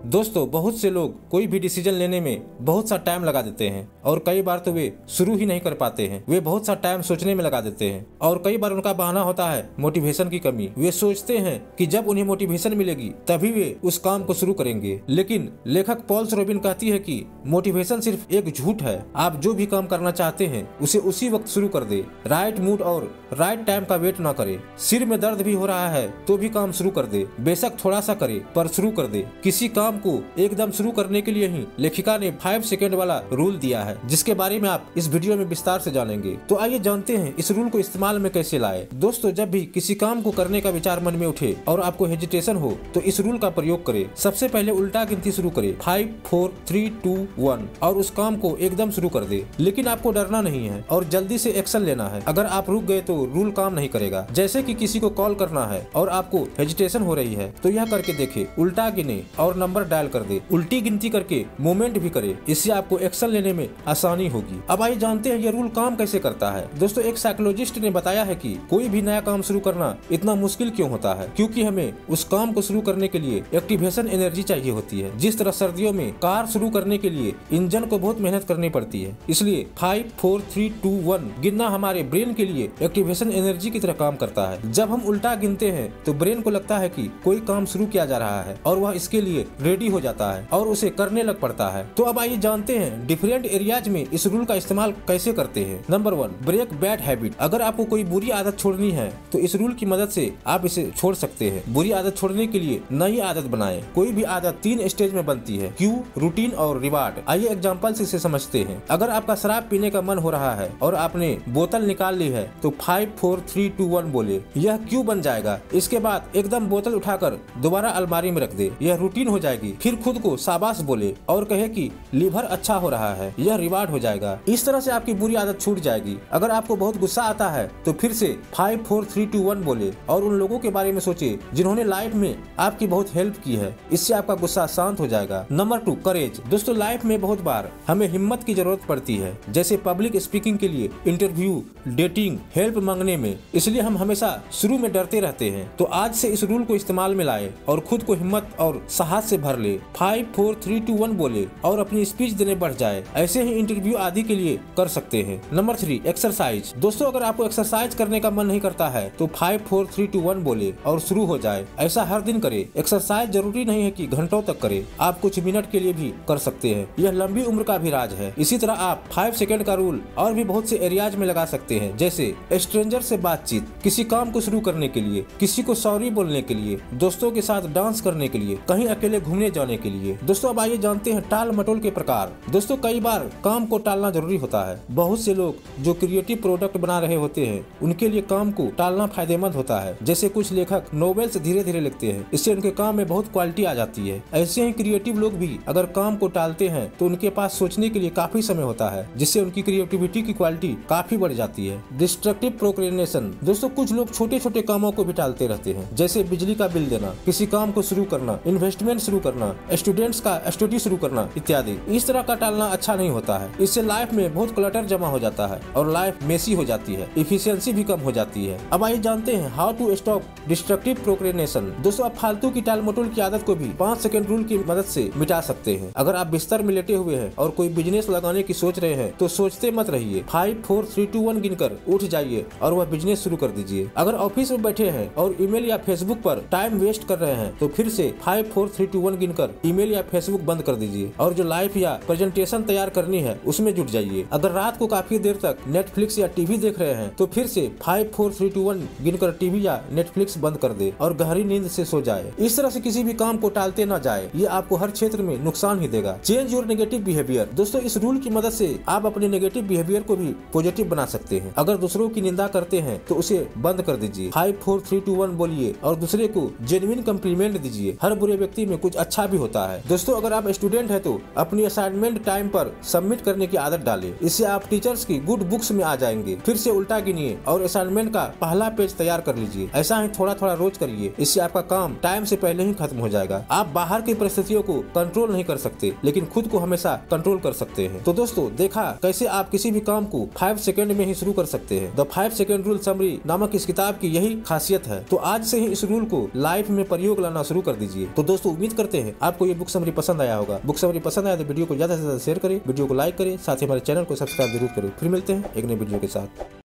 दोस्तों, बहुत से लोग कोई भी डिसीजन लेने में बहुत सा टाइम लगा देते हैं और कई बार तो वे शुरू ही नहीं कर पाते हैं। वे बहुत सा टाइम सोचने में लगा देते हैं और कई बार उनका बहाना होता है मोटिवेशन की कमी। वे सोचते हैं कि जब उन्हें मोटिवेशन मिलेगी तभी वे उस काम को शुरू करेंगे। लेकिन लेखक पॉल रोबिन कहती है कि मोटिवेशन सिर्फ एक झूठ है। आप जो भी काम करना चाहते हैं उसे उसी वक्त शुरू कर दे। राइट मूड और राइट टाइम का वेट न करे। सिर में दर्द भी हो रहा है तो भी काम शुरू कर दे। बेशक थोड़ा सा करे पर शुरू कर दे। किसी काम को एकदम शुरू करने के लिए ही लेखिका ने 5 सेकंड वाला रूल दिया है, जिसके बारे में आप इस वीडियो में विस्तार से जानेंगे। तो आइए जानते हैं इस रूल को इस्तेमाल में कैसे लाए। दोस्तों, जब भी किसी काम को करने का विचार मन में उठे और आपको हेजिटेशन हो तो इस रूल का प्रयोग करें। सबसे पहले उल्टा गिनती शुरू करें 5 4 3 2 1 और उस काम को एकदम शुरू कर दे। लेकिन आपको डरना नहीं है और जल्दी से एक्शन लेना है। अगर आप रुक गए तो रूल काम नहीं करेगा। जैसे कि किसी को कॉल करना है और आपको हेजिटेशन हो रही है तो यह करके देखे, उल्टा गिने और नंबर डायल कर दे। उल्टी गिनती करके मूवमेंट भी करे। इससे आपको एक्शन लेने में आसानी होगी। अब आइए जानते हैं यह रूल काम कैसे करता है। दोस्तों, एक साइकोलॉजिस्ट ने बताया है कि कोई भी नया काम शुरू करना इतना मुश्किल क्यों होता है, क्योंकि हमें उस काम को शुरू करने के लिए एक्टिवेशन एनर्जी चाहिए होती है। जिस तरह सर्दियों में कार शुरू करने के लिए इंजन को बहुत मेहनत करनी पड़ती है, इसलिए 5 4 3 2 1 गिनना हमारे ब्रेन के लिए एक्टिवेशन एनर्जी की तरह काम करता है। जब हम उल्टा गिनते हैं तो ब्रेन को लगता है कि कोई काम शुरू किया जा रहा है और वह इसके लिए रेडी हो जाता है और उसे करने लग पड़ता है। तो अब आइए जानते हैं डिफरेंट एरियाज में इस रूल का इस्तेमाल कैसे करते हैं। Number 1, break bad habit. अगर आपको कोई बुरी आदत छोड़नी है तो इस रूल की मदद से आप इसे छोड़ सकते हैं। बुरी आदत छोड़ने के लिए नई आदत बनाएं। कोई भी आदत 3 स्टेज में बनती है, क्यू, रूटीन और रिवार्ड। आइए एग्जांपल से इसे समझते हैं। अगर आपका शराब पीने का मन हो रहा है और आपने बोतल निकाल ली है तो 5 4 3 2 1 बोले, यह क्यू बन जाएगा। इसके बाद एकदम बोतल उठाकर दोबारा अलमारी में रख दे, यह रूटीन हो जाएगी। फिर खुद को शाबाश बोले और कहे कि लीवर अच्छा हो रहा है, यह रिवार्ड हो जाएगा। इस तरह से आपकी बुरी आदत छूट जाएगी। अगर आपको बहुत गुस्सा आता है तो फिर से 5 4 3 2 1 बोले और उन लोगों के बारे में सोचे जिन्होंने लाइफ में आपकी बहुत हेल्प की है। इससे आपका गुस्सा शांत हो जाएगा। नंबर 2, करेज। दोस्तों, लाइफ में बहुत बार हमें हिम्मत की जरूरत पड़ती है, जैसे पब्लिक स्पीकिंग के लिए, इंटरव्यू, डेटिंग, हेल्प मांगने में। इसलिए हम हमेशा शुरू में डरते रहते हैं। तो आज से इस रूल को इस्तेमाल में लाए और खुद को हिम्मत और साहस से भर ले। 5 4 3 2 1 बोले और अपनी स्पीच देने बढ़ जाए। ऐसे ही इंटरव्यू आदि के लिए कर सकते हैं। Number 3, exercise. दोस्तों, अगर आपको एक्सरसाइज करने का मन नहीं करता है तो 5 4 3 2 1 बोले और शुरू हो जाए। ऐसा हर दिन करे। एक्सरसाइज जरूरी नहीं है कि घंटों तक करे, आप कुछ मिनट के लिए भी कर सकते हैं। यह लंबी उम्र का भी राज है। इसी तरह आप 5 सेकंड का रूल और भी बहुत से एरियाज में लगा सकते हैं, जैसे स्ट्रेंजर से बातचीत, किसी काम को शुरू करने के लिए, किसी को सॉरी बोलने के लिए, दोस्तों के साथ डांस करने के लिए, कहीं अकेले घूमने जाने के लिए। दोस्तों, अब आइए जानते हैं टाल मटोल के प्रकार। दोस्तों, कई बार काम को टालना जरूरी होता है। बहुत से लोग जो क्रिएटिव प्रोडक्ट बना रहे होते हैं उनके लिए काम को टालना फायदेमंद होता है। जैसे कुछ लेखक नोवेल्स धीरे धीरे लिखते हैं, इससे उनके काम में बहुत क्वालिटी आ जाती है। ऐसे ही क्रिएटिव लोग भी अगर काम को टालते हैं तो उनके पास सोचने के लिए काफी समय होता है, जिससे उनकी क्रिएटिविटी की क्वालिटी काफी बढ़ जाती है। Destructive procrastination. दोस्तों, कुछ लोग छोटे छोटे कामों को भी टालते रहते हैं, जैसे बिजली का बिल देना, किसी काम को शुरू करना, इन्वेस्टमेंट शुरू करना, स्टूडेंट्स का स्टडी शुरू करना इत्यादि। इस तरह का टालना अच्छा नहीं होता है। इससे लाइफ में बहुत क्लटर जमा हो जाता है और लाइफ मेसी हो जाती है, इफिशियंसी भी कम हो जाती है। अब आइए जानते हैं how to stop destructive procrastination. दोस्तों, आप फालतू की टाल मटोल की आदत को भी 5 सेकंड रूल की मदद से मिटा सकते हैं। अगर आप बिस्तर में लेटे हुए हैं और कोई बिजनेस लगाने की सोच रहे हैं तो सोचते मत रहिए। 5 4 3 2 1 गिनकर उठ जाइए और वह बिजनेस शुरू कर दीजिए। अगर ऑफिस में बैठे हैं और ईमेल या फेसबुक पर टाइम वेस्ट कर रहे हैं तो फिर से 5 4 3 2 1 गिनकर ईमेल या फेसबुक बंद कर दीजिए और जो लाइफ या प्रेजेंटेशन तैयार करनी है उसमें जुट जाइए। अगर रात को काफी देर तक नेटफ्लिक्स या टीवी देख रहे हैं तो फिर से 5 4 3 2 1 गिनकर टीवी या नेटफ्लिक्स बंद कर दे और गहरी नींद से सो जाए। इस तरह से किसी भी काम को टालते न जाए, ये आपको हर क्षेत्र में नुकसान ही देगा। Change your negative behaviour. दोस्तों, इस रूल की मदद से आप अपने नेगेटिव बिहेवियर को भी पॉजिटिव बना सकते हैं। अगर दूसरों की निंदा करते हैं तो उसे बंद कर दीजिए। 5 4 3 2 1 बोलिए और दूसरे को जेन्युइन कम्प्लीमेंट दीजिए। हर बुरे व्यक्ति में कुछ अच्छा भी होता है। दोस्तों, अगर आप स्टूडेंट है तो अपनी असाइनमेंट टाइम पर सबमिट करने की आदत डालें। इससे आप टीचर्स की गुड बुक्स में आ जाएंगे। फिर से उल्टा गिनिए और असाइनमेंट का पहला पेज तैयार कर लीजिए। ऐसा ही थोड़ा थोड़ा रोज करिए। इससे आपका काम टाइम से पहले ही खत्म हो जाएगा। आप बाहर की परिस्थितियों को कंट्रोल नहीं कर सकते, लेकिन खुद को हमेशा कंट्रोल कर सकते हैं। तो दोस्तों, देखा कैसे आप किसी भी काम को 5 सेकंड में ही शुरू कर सकते हैं। द 5 सेकंड रूल समरी नामक इस किताब की यही खासियत है। तो आज से ही इस रूल को लाइफ में प्रयोग लाना शुरू कर दीजिए। तो दोस्तों, उम्मीद करते करते हैं आपको ये बुक समरी पसंद आया होगा। बुक समरी पसंद आया तो वीडियो को ज्यादा से ज्यादा शेयर करें, वीडियो को लाइक करें, साथ ही हमारे चैनल को सब्सक्राइब जरूर करें। फिर मिलते हैं एक नई वीडियो के साथ।